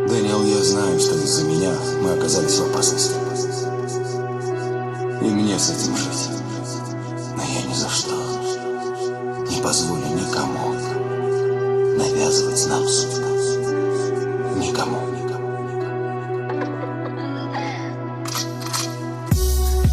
Дэниел, я знаю, что из-за меня мы оказались в опасности. И мне с этим жить. Но я ни за что не позволю никому навязывать нам судьбу. Никому.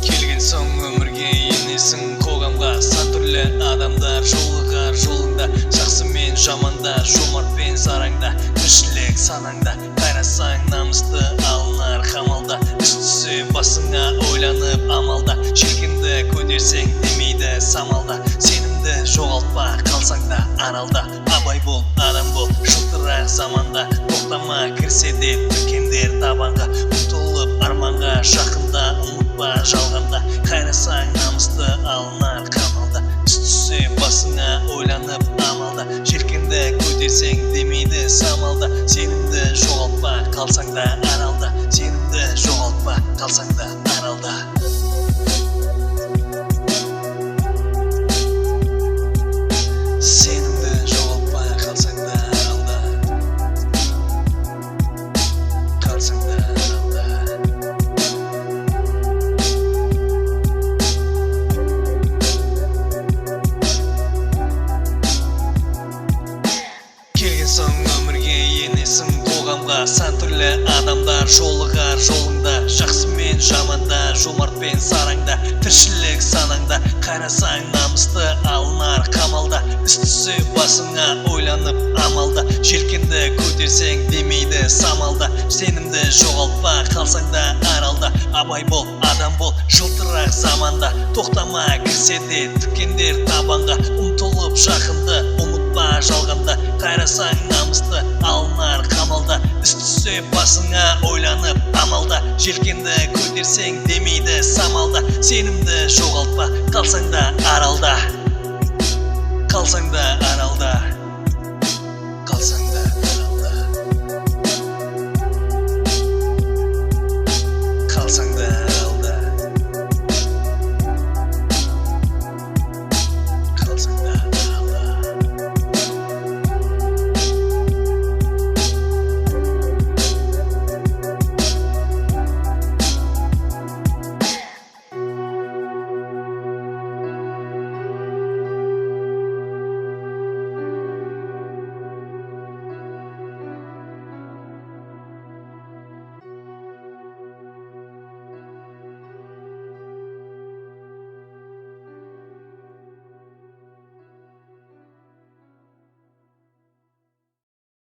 Келген соң өмірге енесің қоғамға, сан түрлі адамдар жолығар жолыңда, жақсы мен жаманда, жомарт пен сараңда, тіршілік санаңда. Қайрасаң намысты алынар қамалда, іс түссе басыңа ойланып амалда, желкенді көтерсең демейді самалда, сенімді жоғалтпа қалсаң да аралда. Абай бол, адам бол, жылтырақ заманда, тоқтама кірсе де үлкендер табанға, ұмтылып арманға жақында, ұмытпа жалғанда. Қайрасаң намысты алынар қамалда, іс түссе басыңа ойланып амалда, желкенді көтерсең демейді самалда, сенімді жоғалтпа қалсаң да аралда, сенімді жоғалтпа қалсаң да аралда. Сенімді жоғалтпа қалсаң да аралда, қалсаң да аралда. Келген соң өмірге енесің қоғамға, сан түрлі адамдар жолығар жолыңда, жақсы мен жаманда, жомарт пен сараңда, тіршілік санаңда. Қайрасаң намысты алынар қамалда, іс түссе басыңа ойланып амалда, желкенді көтерсең демейді самалда, сенімді жоғалтпа қалсаң да аралда. Абай бол, адам бол, жылтырақ заманда, тоқтама кірсе де тікендер табанға, ұмтылып жақынды, ұмытпа жалғанда. Қайрасаң намысты алынар қамалда, іс түссе басыңа ойланып амалда, желкенді көтерсең демейді самалда, сенімді жоғалтпа қалсаң да аралда, қалсаң да аралда.